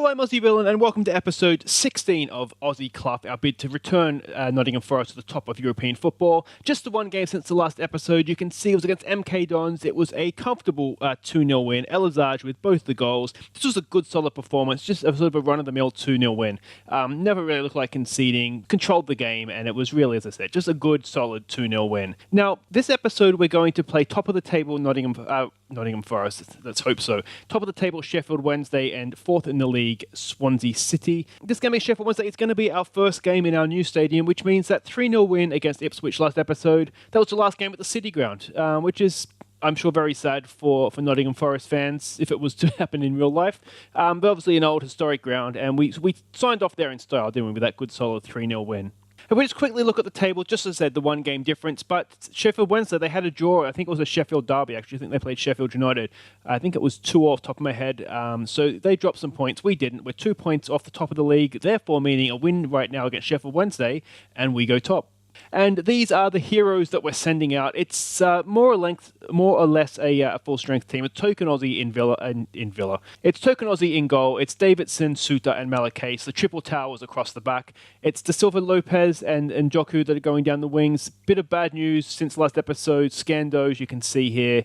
I'm Aussie Villain, and welcome to episode 16 of Aussie Club, our bid to return Nottingham Forest to the top of European football. Just the one game since the last episode. You can see it was against MK Dons. It was a comfortable 2-0 win. Elizage with both the goals. This was a good, solid performance, just a sort of a run-of-the-mill 2-0 win. Never really looked like conceding, controlled the game, and it was really, as I said, just a good, solid 2-0 win. Now, this episode we're going to play top-of-the-table Nottingham Forest, let's hope so. Top of the table, Sheffield Wednesday, and fourth in the league, Swansea City. This game against Sheffield Wednesday is going to be our first game in our new stadium, which means that 3-0 win against Ipswich last episode, that was the last game at the City Ground, which is, I'm sure, very sad for Nottingham Forest fans if it was to happen in real life. But obviously an old historic ground, and we signed off there in style, didn't we, with that good solid 3-0 win. If we just quickly look at the table, just as I said, the one game difference, but Sheffield Wednesday, they had a draw. I think it was a Sheffield derby, actually. I think they played Sheffield United. I think it was 2 off the top of my head. So they dropped some points. We didn't. We're 2 points off the top of the league, therefore meaning a win right now against Sheffield Wednesday, and we go top. And these are the heroes that we're sending out. It's more or less a full-strength team. A token Aussie in Villa. It's token Aussie in goal. It's Davidson, Suter, and Malacase. The triple towers across the back. It's De Silva, Lopez, and Joku that are going down the wings. Bit of bad news since last episode. Scandos, you can see here,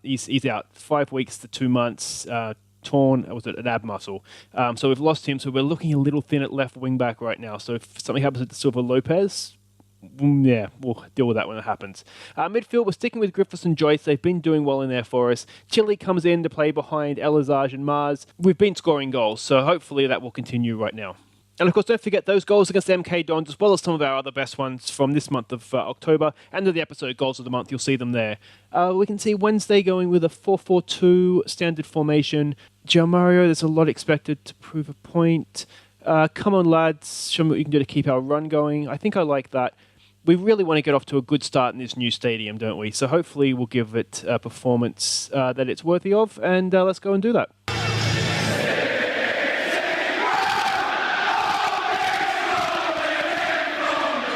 he's out 5 weeks to 2 months. Torn, was it an ab muscle? So we've lost him. So we're looking a little thin at left wing back right now. So if something happens with De Silva, Lopez, yeah, we'll deal with that when it happens. Midfield, we're sticking with Griffiths and Joyce. They've been doing well in there for us. Chile comes in to play behind Elizage and Mars. We've been scoring goals, so hopefully that will continue right now. And of course, don't forget those goals against MK Dons, as well as some of our other best ones from this month of October. End of the episode, goals of the month, you'll see them there. We can see Wednesday going with a 4-4-2 standard formation. Mario, there's a lot expected to prove a point. Come on, lads, show me what you can do to keep our run going. I think I like that. We really want to get off to a good start in this new stadium, don't we? So hopefully we'll give it a performance that it's worthy of, and let's go and do that.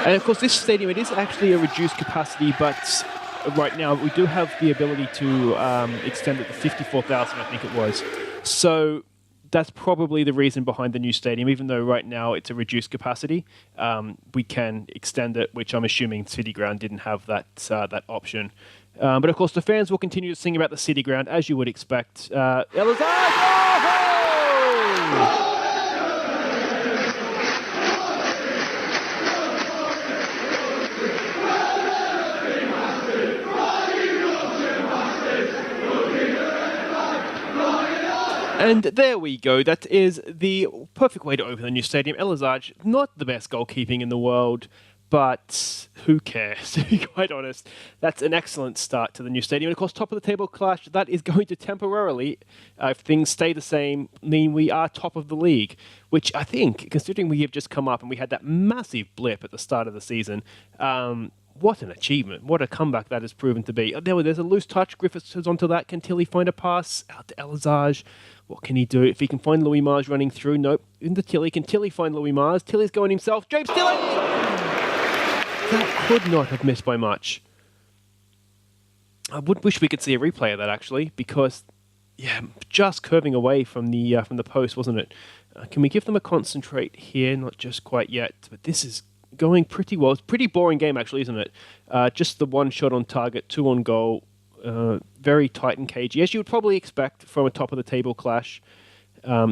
And of course, this stadium, it is actually a reduced capacity, but right now we do have the ability to extend it to 54,000, I think it was. So that's probably the reason behind the new stadium, even though right now it's a reduced capacity. We can extend it, which I'm assuming City Ground didn't have that option. But of course, the fans will continue to sing about the City Ground, as you would expect. And there we go. That is the perfect way to open the new stadium. Elizage, not the best goalkeeping in the world, but who cares, to be quite honest. That's an excellent start to the new stadium. And of course, top of the table clash, that is going to temporarily, if things stay the same, mean we are top of the league, which I think, considering we have just come up and we had that massive blip at the start of the season, what an achievement. What a comeback that has proven to be. There's a loose touch. Griffiths is onto that. Can Tilly find a pass out to Elizage? What can he do? If he can find Louis Mars running through, nope. Into Tilly. Can Tilly find Louis Mars? Tilly's going himself. James Tilly! That could not have missed by much. I would wish we could see a replay of that, actually, because, yeah, just curving away from the post, wasn't it? Can we give them a concentrate here? Not just quite yet, but this is going pretty well. It's a pretty boring game, actually, isn't it? Just the one shot on target, 2 on goal. Very tight and cagey, as you would probably expect from a top-of-the-table clash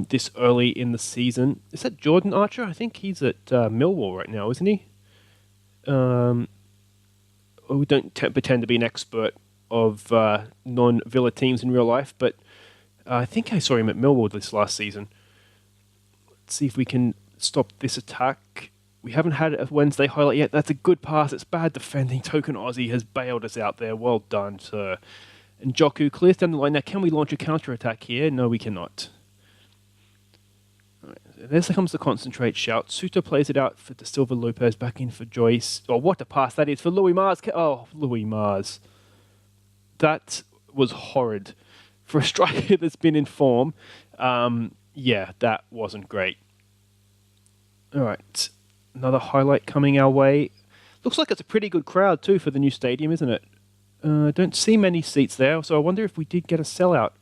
this early in the season. Is that Jordan Archer? I think he's at Millwall right now, isn't he? We don't pretend to be an expert of non-Villa teams in real life, but I think I saw him at Millwall this last season. Let's see if we can stop this attack. We haven't had a Wednesday highlight yet. That's a good pass. It's bad defending. Token Aussie has bailed us out there. Well done, sir. And Joku clears down the line. Now, can we launch a counter-attack here? No, we cannot. All right. There comes the concentrate shout. Suter plays it out for De Silva, Lopez, back in for Joyce. Oh, what a pass that is for Louis Mars. Oh, Louis Mars. That was horrid. For a striker that's been in form, yeah, that wasn't great. All right. Another highlight coming our way. Looks like it's a pretty good crowd too for the new stadium, isn't it? Don't see many seats there, so I wonder if we did get a sellout.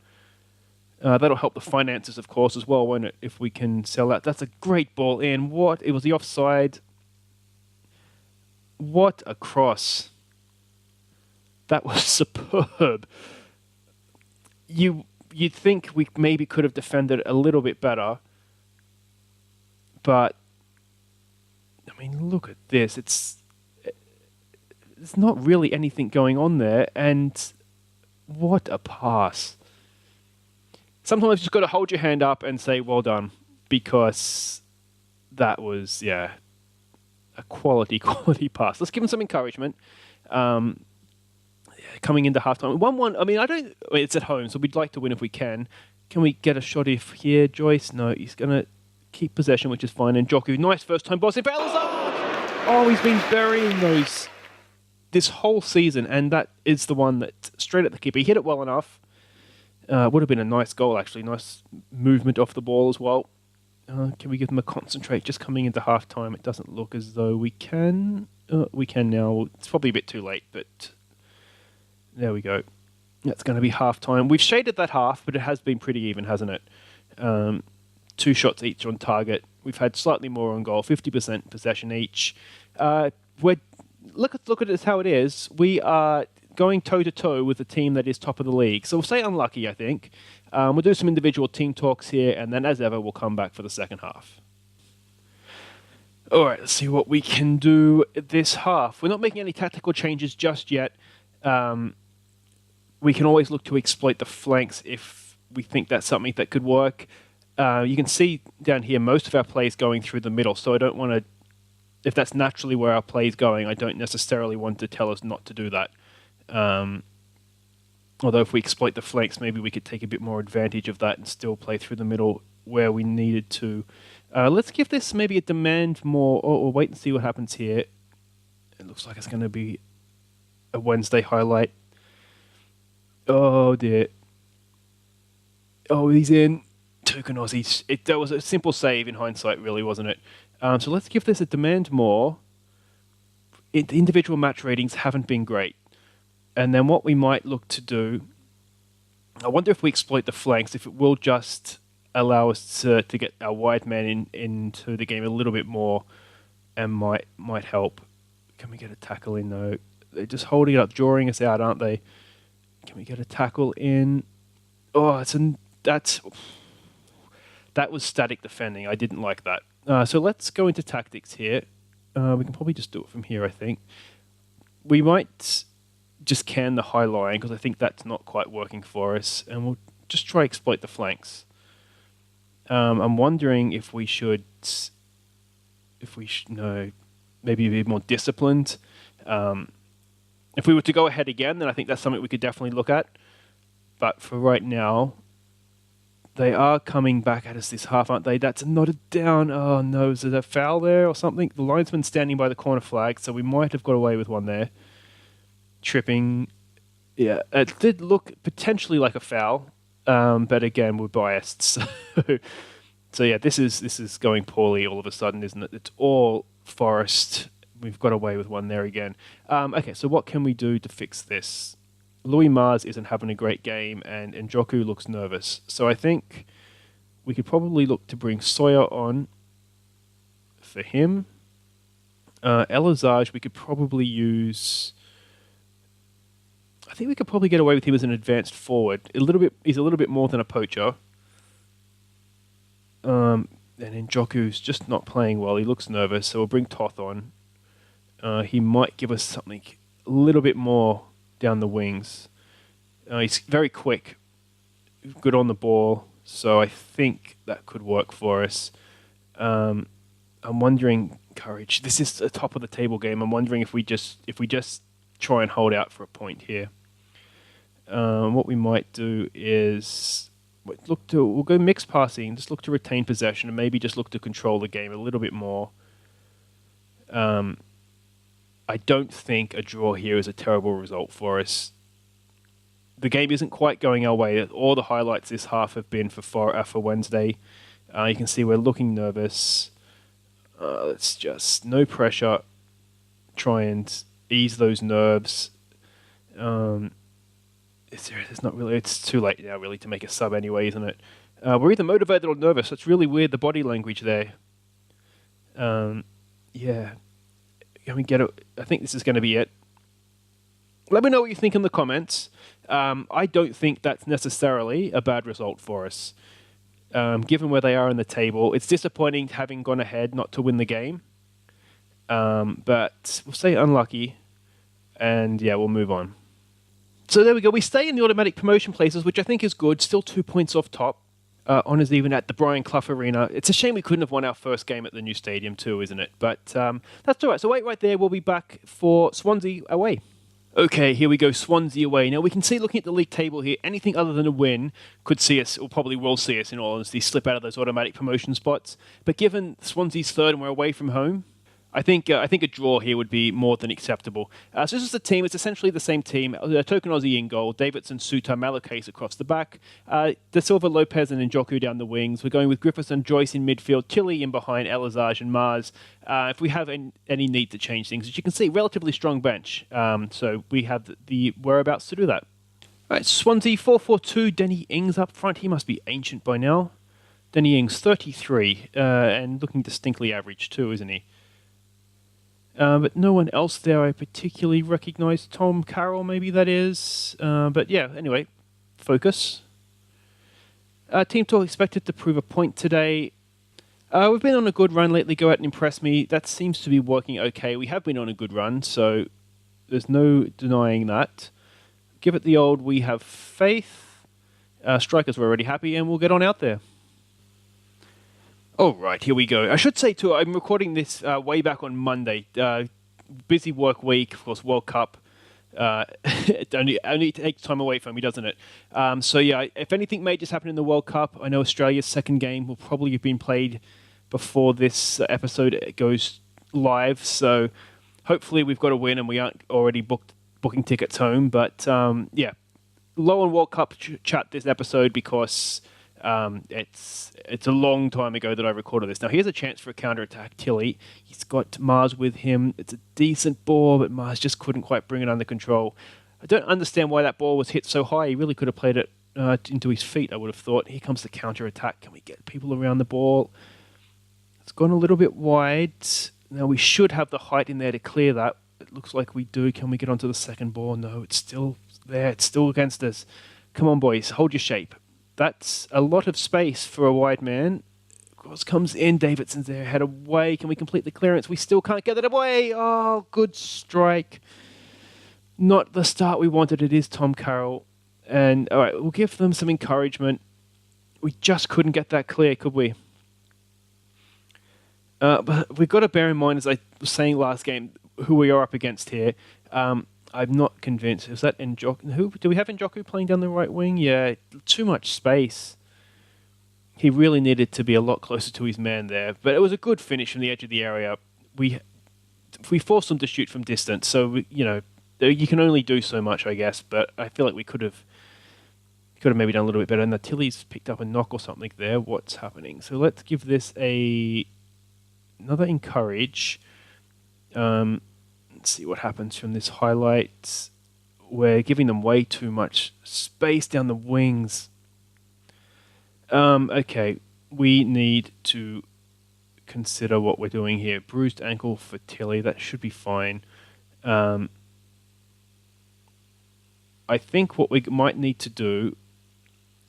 That'll help the finances, of course, as well, won't it? If we can sell that. That's a great ball in. What? It was the offside. What a cross. That was superb. You'd think we maybe could have defended it a little bit better. But, I mean, look at this. There's not really anything going on there. And what a pass. Sometimes you've just got to hold your hand up and say, well done, because that was, a quality pass. Let's give him some encouragement. Coming into halftime. 1-1, I mean, it's at home, so we'd like to win if we can. Can we get a shot here, Joyce? No, he's going to keep possession, which is fine. And Joku, nice first-time boss. It bails up! Oh, he's been burying those this whole season, and that is the one that straight at the keeper. He hit it well enough. Would have been a nice goal, actually. Nice movement off the ball as well. Can we give them a concentrate just coming into half-time? It doesn't look as though we can. We can now. It's probably a bit too late, but there we go. That's going to be half-time. We've shaded that half, but it has been pretty even, hasn't it? 2 shots each on target. We've had slightly more on goal, 50% possession each. Look at it as how it is. We are going toe-to-toe with the team that is top of the league. So we'll say unlucky, I think. We'll do some individual team talks here, and then, as ever, we'll come back for the second half. All right, let's see what we can do this half. We're not making any tactical changes just yet. We can always look to exploit the flanks if we think that's something that could work. You can see down here most of our play is going through the middle, so I don't want to... If that's naturally where our play is going, I don't necessarily want to tell us not to do that. Although if we exploit the flanks, maybe we could take a bit more advantage of that and still play through the middle where we needed to. Let's give this maybe a demand more, or wait and see what happens here. It looks like it's going to be a Wednesday highlight. Oh dear. Oh, he's in. Token Aussie. That was a simple save in hindsight, really, wasn't it? So let's give this a demand more. The individual match ratings haven't been great. And then what we might look to do, I wonder if we exploit the flanks, if it will just allow us to get our wide men into the game a little bit more and might help. Can we get a tackle in, though? They're just holding it up, drawing us out, aren't they? Can we get a tackle in? Oh, that was static defending. I didn't like that. So let's go into tactics here. We can probably just do it from here, I think. We might just can the high line because I think that's not quite working for us, and we'll just try exploit the flanks. I'm wondering if we should maybe be more disciplined. If we were to go ahead again, then I think that's something we could definitely look at. But for right now, they are coming back at us this half, aren't they? That's knotted down. Oh no, is there a foul there or something? The linesman's standing by the corner flag, so we might have got away with one there. Tripping. Yeah, it did look potentially like a foul, but again, we're biased. So yeah, this is going poorly all of a sudden, isn't it? It's all Forest. We've got away with one there again. Okay, so what can we do to fix this? Louis Mars isn't having a great game, and Njoku looks nervous. So I think we could probably look to bring Sawyer on for him. Elazage, we could probably use... I think we could probably get away with him as an advanced forward. He's a little bit more than a poacher. And Njoku's just not playing well. He looks nervous, so we'll bring Toth on. He might give us something a little bit more down the wings. He's very quick, good on the ball, so I think that could work for us. I'm wondering, Courage. This is a top of the table game. I'm wondering if we just try and hold out for a point here. What we might do is we'll go mixed passing, just look to retain possession, and maybe just look to control the game a little bit more. I don't think a draw here is a terrible result for us. The game isn't quite going our way. All the highlights this half have been for Wednesday. You can see we're looking nervous. Let's just, no pressure, try and ease those nerves. It's not really. It's too late now, really, to make a sub anyway, isn't it? We're either motivated or nervous. It's really weird, the body language there. Yeah. Can we get it? I think this is going to be it. Let me know what you think in the comments. I don't think that's necessarily a bad result for us. Given where they are in the table, it's disappointing having gone ahead not to win the game. But we'll say unlucky. And yeah, we'll move on. So there we go. We stay in the automatic promotion places, which I think is good. Still 2 points off top. Honours even at the Brian Clough Arena. It's a shame we couldn't have won our first game at the new stadium too, isn't it? But that's all right. So wait right there. We'll be back for Swansea away. Okay, here we go. Swansea away. Now we can see, looking at the league table here, anything other than a win could see us, or probably will see us, in all honesty, slip out of those automatic promotion spots. But given Swansea's third and we're away from home, I think a draw here would be more than acceptable. So this is the team. It's essentially the same team. Token Aussie in goal. Davidson, Suter, Malacase across the back. De Silva, Lopez and Njoku down the wings. We're going with Griffiths and Joyce in midfield. Tilly in behind. Elazage and Mars. If we have any need to change things, as you can see, relatively strong bench. So we have the whereabouts to do that. All right, Swansea 4-4-2. Denny Ings up front. He must be ancient by now. Denny Ings, 33, and looking distinctly average too, isn't he? But no one else there I particularly recognise. Tom Carroll, maybe that is. But yeah, anyway, focus. Team Talk expected to prove a point today. We've been on a good run lately. Go out and impress me. That seems to be working okay. We have been on a good run, so there's no denying that. Give it the old we have faith. Strikers were already happy, and we'll get on out there. All right, here we go. I should say, too, I'm recording this way back on Monday. Busy work week, of course, World Cup. It only takes time away from me, doesn't it? So, yeah, if anything major's happened in the World Cup, I know Australia's second game will probably have been played before this episode goes live. So, hopefully we've got a win and we aren't already booking tickets home. But, yeah, low on World Cup chat this episode because... It's a long time ago that I recorded this. Now, here's a chance for a counter-attack. Tilly, he's got Mars with him. It's a decent ball, but Mars just couldn't quite bring it under control. I don't understand why that ball was hit so high. He really could have played it into his feet, I would have thought. Here comes the counter-attack. Can we get people around the ball? It's gone a little bit wide. Now, we should have the height in there to clear that. It looks like we do. Can we get onto the second ball? No, it's still there. It's still against us. Come on, boys. Hold your shape. That's a lot of space for a wide man. Cross comes in. Davidson's there. Head away. Can we complete the clearance? We still can't get it away. Oh, good strike. Not the start we wanted. It is Tom Carroll. And, all right, we'll give them some encouragement. We just couldn't get that clear, could we? But we've got to bear in mind, as I was saying last game, who we are up against here. I'm not convinced. Is that Njoku? Do we have Njoku playing down the right wing? Yeah, too much space. He really needed to be a lot closer to his man there. But it was a good finish from the edge of the area. We forced them to shoot from distance, so you can only do so much, I guess. But I feel like we could have maybe done a little bit better. And the Tilly's picked up a knock or something there. What's happening? So let's give this another encourage. Let's see what happens from this highlight. We're giving them way too much space down the wings. Okay, we need to consider what we're doing here. Bruised ankle for Tilly, that should be fine. I think what we might need to do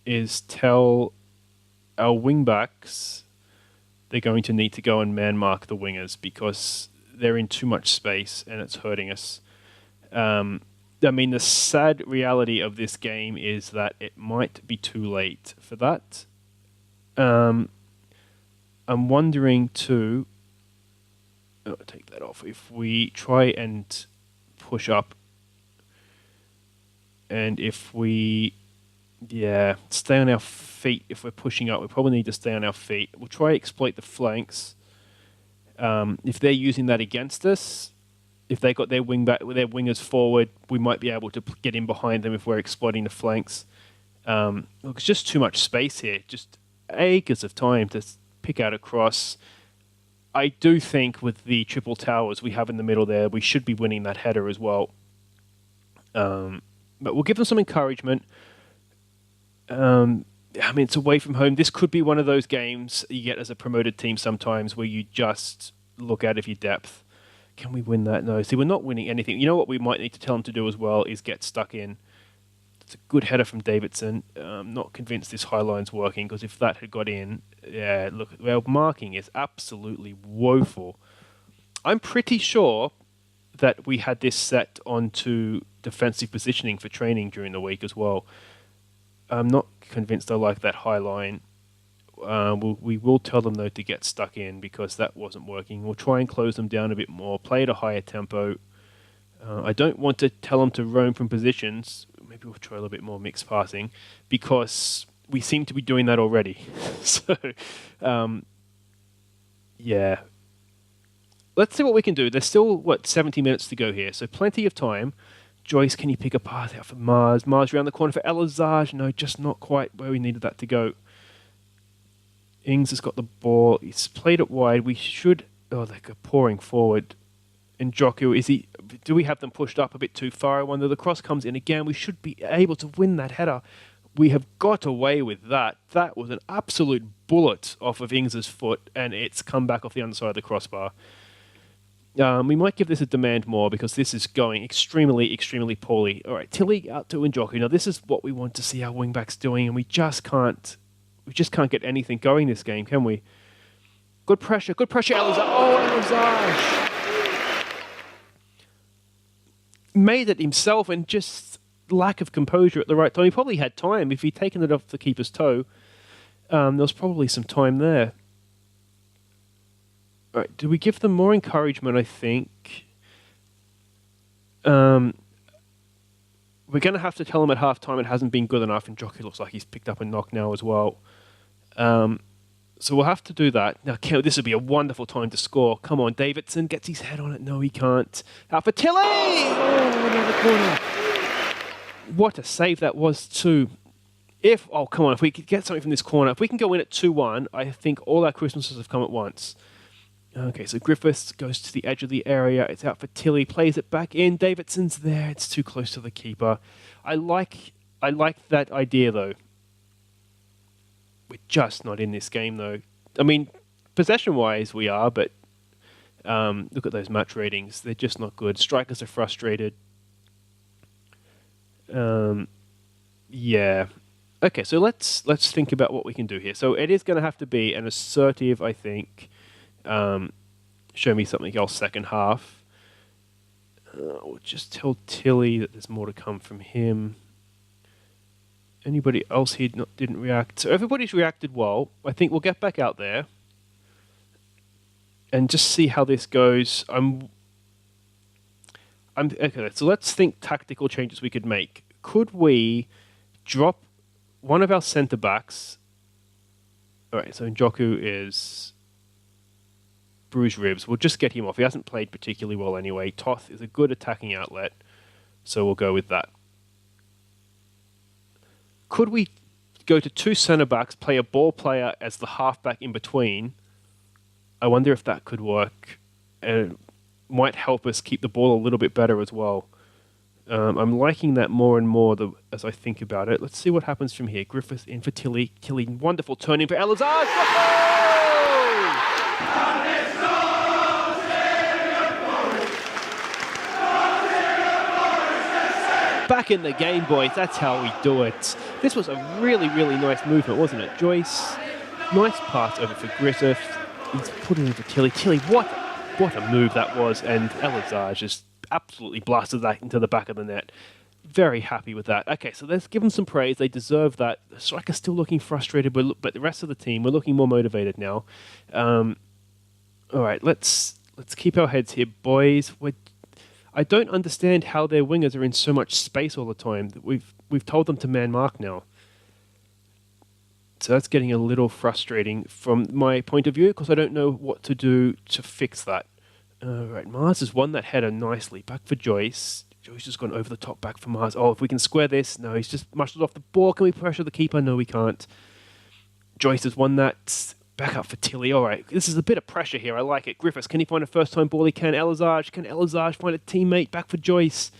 is tell our wingbacks they're going to need to go and man mark the wingers because they're in too much space and it's hurting us. I mean, the sad reality of this game is that it might be too late for that. I'm wondering too... I'll take that off. If we try and push up and if we... Yeah, stay on our feet. If we're pushing up, we probably need to stay on our feet. We'll try to exploit the flanks. If they're using that against us, if they got their their wingers forward, we might be able to get in behind them if we're exploiting the flanks. Look, it's just too much space here. Just acres of time to pick out a cross. I do think with the triple towers we have in the middle there, we should be winning that header as well. But we'll give them some encouragement. It's away from home. This could be one of those games you get as a promoted team sometimes where you just look out of your depth. Can we win that? No. See, we're not winning anything. You know what we might need to tell them to do as well is get stuck in. It's a good header from Davidson. I'm not convinced this high line's working because if that had got in, yeah, look, well, marking is absolutely woeful. I'm pretty sure that we had this set onto defensive positioning for training during the week as well. I'm not convinced I like that high line. We will tell them, though, to get stuck in because that wasn't working. We'll try and close them down a bit more, play at a higher tempo. I don't want to tell them to roam from positions. Maybe we'll try a little bit more mixed passing because we seem to be doing that already. So, yeah. Let's see what we can do. There's still, 70 minutes to go here, so plenty of time. Joyce, can you pick a pass out for Mars? Mars around the corner for Elazage. No, just not quite where we needed that to go. Ings has got the ball. He's played it wide. We should... Oh, they're pouring forward. And Njoku, do we have them pushed up a bit too far? I wonder. The cross comes in again. We should be able to win that header. We have got away with that. That was an absolute bullet off of Ings' foot, and it's come back off the underside of the crossbar. We might give this a demand more because this is going extremely, extremely poorly. All right, Tilly out to Njoku. Now, this is what we want to see our wing-backs doing, and we just can't get anything going this game, can we? Good pressure, Elazage. Oh, Elazage! Made it himself and just lack of composure at the right time. He probably had time. If he'd taken it off the keeper's toe, there was probably some time there. All right, do we give them more encouragement, I think? We're going to have to tell them at half-time it hasn't been good enough, and Njoku looks like he's picked up a knock now as well. So we'll have to do that. Now, this would be a wonderful time to score. Come on, Davidson gets his head on it. No, he can't. Out for Tilly! Oh, another corner. What a save that was, too. Come on, if we could get something from this corner, if we can go in at 2-1, I think all our Christmases have come at once. Okay, so Griffiths goes to the edge of the area. It's out for Tilly. Plays it back in. Davidson's there. It's too close to the keeper. I like that idea, though. We're just not in this game, though. I mean, possession-wise, we are, but look at those match ratings. They're just not good. Strikers are frustrated. Yeah. Okay, so let's think about what we can do here. So it is going to have to be an assertive, I think... show me something else second half. We'll just tell Tilly that there's more to come from him. Anybody else here didn't react? So everybody's reacted well. I think we'll get back out there and just see how this goes. Okay, so let's think tactical changes we could make. Could we drop one of our centre-backs? All right, so Njoku is... bruised ribs. We'll just get him off. He hasn't played particularly well anyway. Toth is a good attacking outlet, so we'll go with that. Could we go to two centre-backs, play a ball player as the half-back in between? I wonder if that could work. It might help us keep the ball a little bit better as well. I'm liking that more and more as I think about it. Let's see what happens from here. Griffith in for Tilly. Tilly, wonderful turn in for Elazage. Back in the game, boys. That's how we do it. This was a really, really nice movement, wasn't it? Joyce, nice pass over for Griffith. He's put it into Tilly. Tilly, what a move that was. And Elazage just absolutely blasted that into the back of the net. Very happy with that. Okay, so let's give them some praise. They deserve that. The striker's still looking frustrated, but the rest of the team, we're looking more motivated now. All right, let's keep our heads here, boys. I don't understand how their wingers are in so much space all the time. We've told them to man mark now. So that's getting a little frustrating from my point of view because I don't know what to do to fix that. Right, Mars has won that header nicely. Back for Joyce. Joyce has gone over the top back for Mars. Oh, if we can square this. No, he's just muscled off the ball. Can we pressure the keeper? No, we can't. Joyce has won that. Back up for Tilly. All right, this is a bit of pressure here. I like it. Griffiths, can he find a first-time ball? He can. Elazage. Can Elazage find a teammate? Back for Joyce.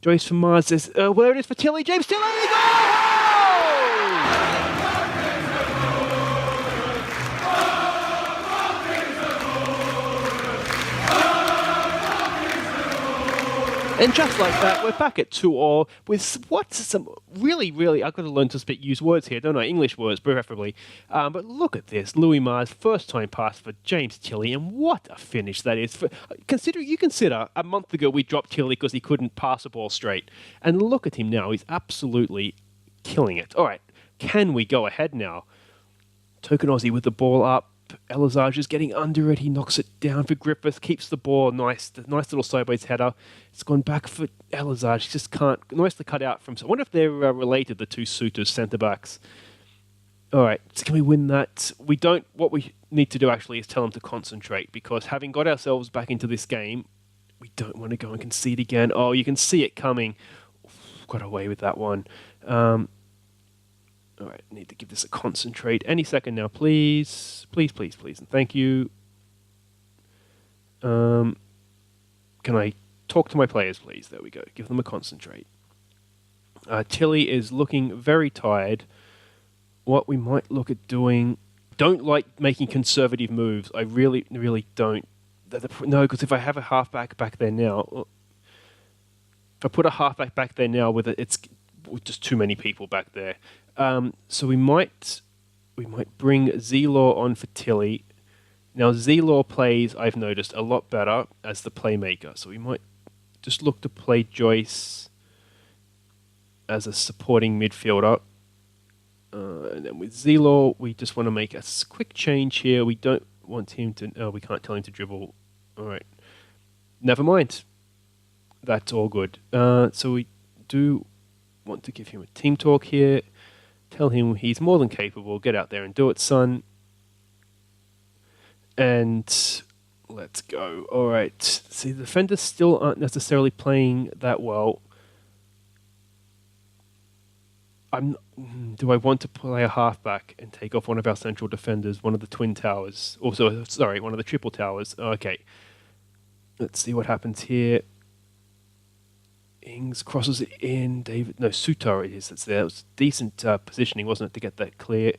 Joyce for Mars. Where it is for Tilly. James Tilly! Goal! And just like that, we're back at 2-2 with some really, I've got to learn to use words here, don't I? English words, preferably. But look at this. Louis Mars, first time pass for James Tilly, and what a finish that is. Consider a month ago we dropped Tilly because he couldn't pass a ball straight. And look at him now. He's absolutely killing it. All right, can we go ahead now? Token Aussie with the ball up. Elizage is getting under it. He knocks it down for Griffith. Keeps the ball. Nice little sideways header. It's gone back for Elizage. He just can't. Nicely cut out from. I wonder if they're related, the two suitors, centre backs. All right. So can we win that? We don't. What we need to do actually is tell them to concentrate, because having got ourselves back into this game, we don't want to go and concede again. Oh, you can see it coming. Got away with that one. All right, need to give this a concentrate. Any second now, please. Please, and thank you. Can I talk to my players, please? There we go. Give them a concentrate. Tilly is looking very tired. What we might look at doing... Don't like making conservative moves. I really, really don't. No, because if I have a halfback back there now... If I put a halfback back there now with it, it's just too many people back there. So we might bring Zelaw on for Tilly. Now Zelaw plays, I've noticed, a lot better as the playmaker. So we might just look to play Joyce as a supporting midfielder. And then with Zelaw, we just want to make a quick change here. We don't want him to... Oh, we can't tell him to dribble. All right. Never mind. That's all good. So we do want to give him a team talk here. Tell him he's more than capable. Get out there and do it, son. And let's go. All right. See, the defenders still aren't necessarily playing that well. Do I want to play a halfback and take off one of our central defenders, one of the twin towers? Also, sorry, one of the triple towers. Okay. Let's see what happens here. Ings crosses it in. Sutar it is. That's there. It was decent positioning, wasn't it, to get that clear?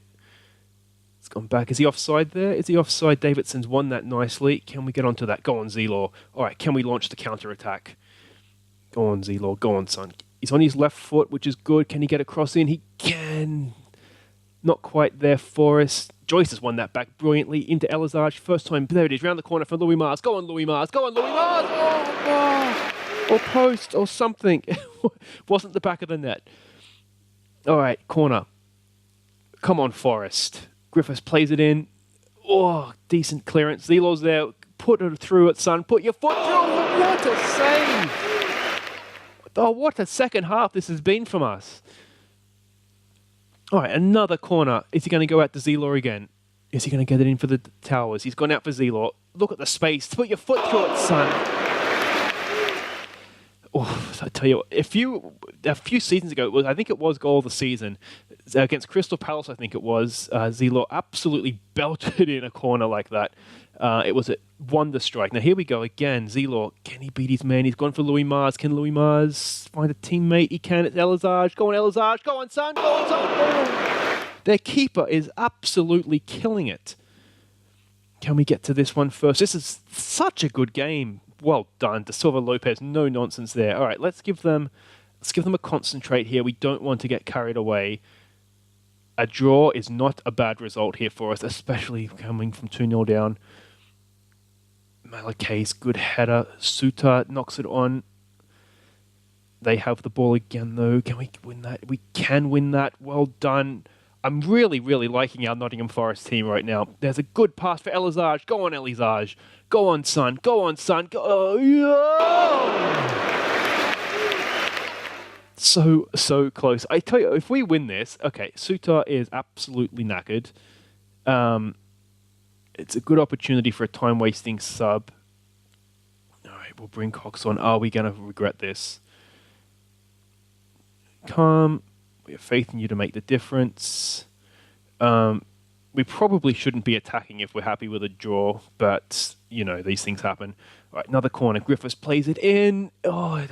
It's gone back. Is he offside there? Is he offside? Davidson's won that nicely. Can we get onto that? Go on, Zelaw. All right, can we launch the counter-attack? Go on, Zelaw. Go on, son. He's on his left foot, which is good. Can he get a cross in? He can. Not quite there, Forest. Joyce has won that back brilliantly into Elizage. First time. There it is. Round the corner for Louis Mars. Go on, Louis Mars. Go on, Louis Mars. Oh. Or post, or something. Wasn't the back of the net. All right, corner. Come on, Forest. Griffiths plays it in. Oh, decent clearance. Zelaw's there. Put it through it, son. Put your foot through. What a save. Oh, what a second half this has been from us. All right, another corner. Is he going to go out to Zelaw again? Is he going to get it in for the towers? He's gone out for Zelaw. Look at the space. Put your foot through it, son. Oh, I tell you, a few seasons ago, I think it was goal of the season against Crystal Palace. I think it was Zelaw absolutely belted in a corner like that. It was a wonder strike. Now here we go again. Zelaw, can he beat his man? He's gone for Louis Mars. Can Louis Mars find a teammate? He can. It's Elizage. Go on, Elizage. Go on, son. Go on, son. Oh. Their keeper is absolutely killing it. Can we get to this one first? This is such a good game. Well done, De Silva Lopez. No nonsense there. All right, let's give them a concentrate here. We don't want to get carried away. A draw is not a bad result here for us, especially coming from 2-0 down. Malakay's good header. Sutar knocks it on. They have the ball again, though. Can we win that? We can win that. Well done. I'm really, really liking our Nottingham Forest team right now. There's a good pass for Elizage. Go on, Elizage. Go on, son. Go on, son. Go. Oh, yeah! So close. I tell you, if we win this, okay, Sutar is absolutely knackered. It's a good opportunity for a time-wasting sub. All right, we'll bring Cox on. Are we going to regret this? Calm. We have faith in you to make the difference. We probably shouldn't be attacking if we're happy with a draw, but, you know, these things happen. All right, another corner. Griffiths plays it in. Oh,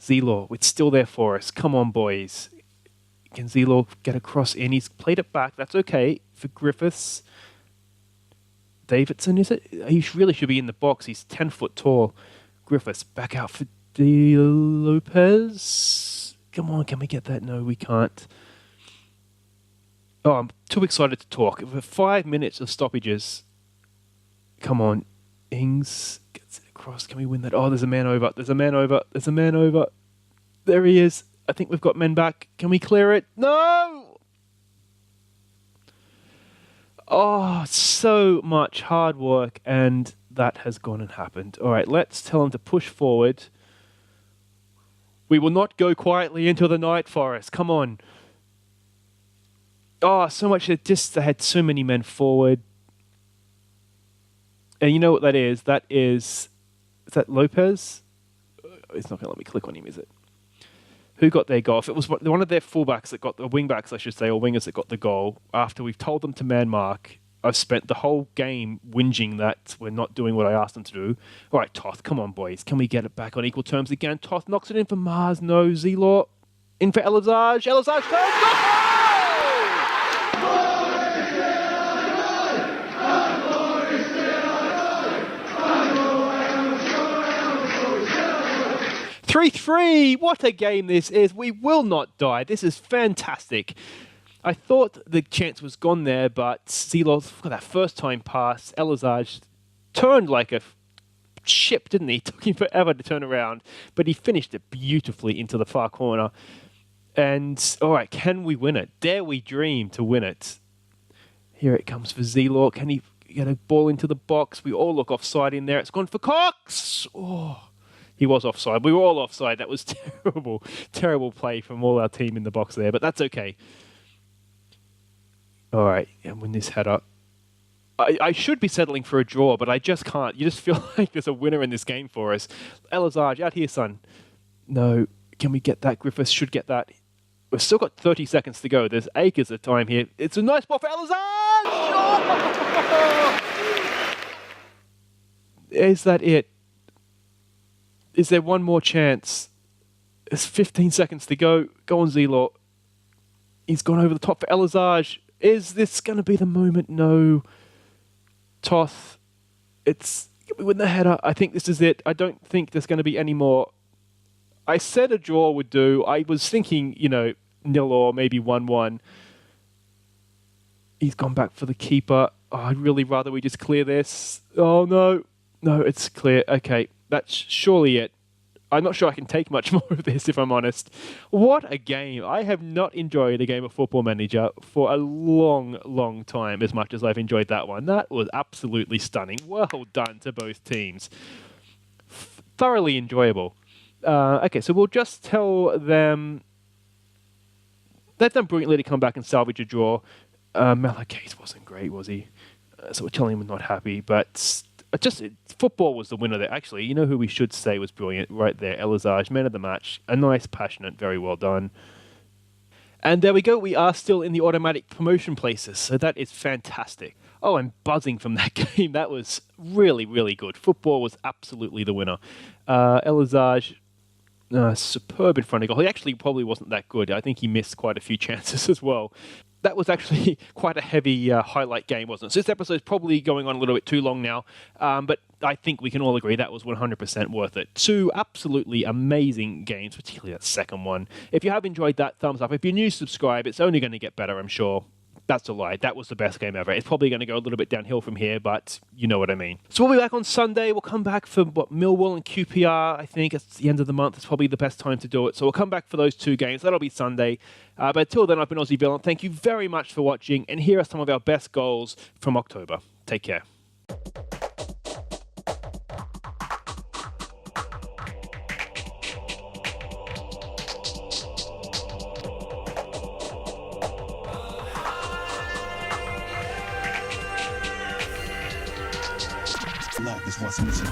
Z-Law, it's still there for us. Come on, boys. Can Z-Law get across in? He's played it back. That's okay for Griffiths. Davidson, is it? He really should be in the box. He's 10 foot tall. Griffiths back out for De Lopez. Come on, can we get that? No, we can't. Oh, I'm too excited to talk. For 5 minutes of stoppages. Come on. Ings gets it across. Can we win that? Oh, there's a man over. There's a man over. There's a man over. There he is. I think we've got men back. Can we clear it? No! Oh, so much hard work, and that has gone and happened. All right, let's tell him to push forward. We will not go quietly into the night, Forest. Come on. Oh, so much. They had so many men forward. And you know what that is? Is that Lopez? It's not going to let me click on him, is it? Who got their goal? If it was one of their fullbacks that got the wingbacks, I should say, or wingers that got the goal, after we've told them to man mark, I've spent the whole game whinging that we're not doing what I asked them to do. All right, Toth, come on, boys. Can we get it back on equal terms again? Toth knocks it in for Mars. No, Z-Law. In for Elazage. Elazage goes. 3-3. What a game this is. We will not die. This is fantastic. I thought the chance was gone there, but Z-Law got that first time pass. Elazage turned like a ship, didn't he? It took him forever to turn around, but he finished it beautifully into the far corner. And, all right, can we win it? Dare we dream to win it? Here it comes for Z-Law. Can he get a ball into the box? We all look offside in there. It's gone for Cox. Oh. He was offside. We were all offside. That was terrible, terrible play from all our team in the box there, but that's okay. All right, and win this header. I should be settling for a draw, but I just can't. You just feel like there's a winner in this game for us. Elazage, out here, son. No, can we get that? Griffiths should get that. We've still got 30 seconds to go. There's acres of time here. It's a nice ball for Elazage! Oh! Is that it? Is there one more chance? There's 15 seconds to go. Go on, Z-Law. He's gone over the top for Elazage. Is this going to be the moment? No. Toth. We win the header. I think this is it. I don't think there's going to be any more. I said a draw would do. I was thinking, 0 or maybe 1-1. He's gone back for the keeper. Oh, I'd really rather we just clear this. Oh, no. No, it's clear. Okay. That's surely it. I'm not sure I can take much more of this, if I'm honest. What a game. I have not enjoyed a game of Football Manager for a long, long time as much as I've enjoyed that one. That was absolutely stunning. Well done to both teams. Thoroughly enjoyable. Okay, so we'll just tell them... They've done brilliantly to come back and salvage a draw. Malakase wasn't great, was he? So we're telling him we're not happy, but... football was the winner there. Actually, you know who we should say was brilliant right there? Elazage, man of the match. A nice, passionate, very well done. And there we go. We are still in the automatic promotion places, so that is fantastic. Oh, I'm buzzing from that game. That was really, really good. Football was absolutely the winner. Elazage, superb in front of goal. He actually probably wasn't that good. I think he missed quite a few chances as well. That was actually quite a heavy highlight game, wasn't it? So this episode's probably going on a little bit too long now, but I think we can all agree that was 100% worth it. Two absolutely amazing games, particularly that second one. If you have enjoyed that, thumbs up. If you're new, subscribe. It's only going to get better, I'm sure. That's a lie. That was the best game ever. It's probably going to go a little bit downhill from here, but you know what I mean. So we'll be back on Sunday. We'll come back for Millwall and QPR. I think it's the end of the month. It's probably the best time to do it. So we'll come back for those two games. That'll be Sunday. But until then, I've been Aussie Villain. Thank you very much for watching. And here are some of our best goals from October. Take care. Life is what's missing.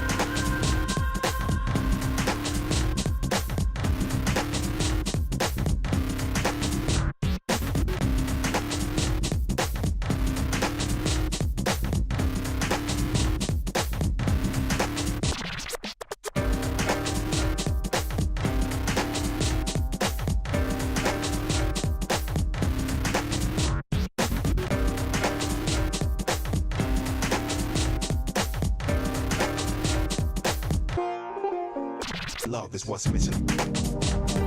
Love is what's missing.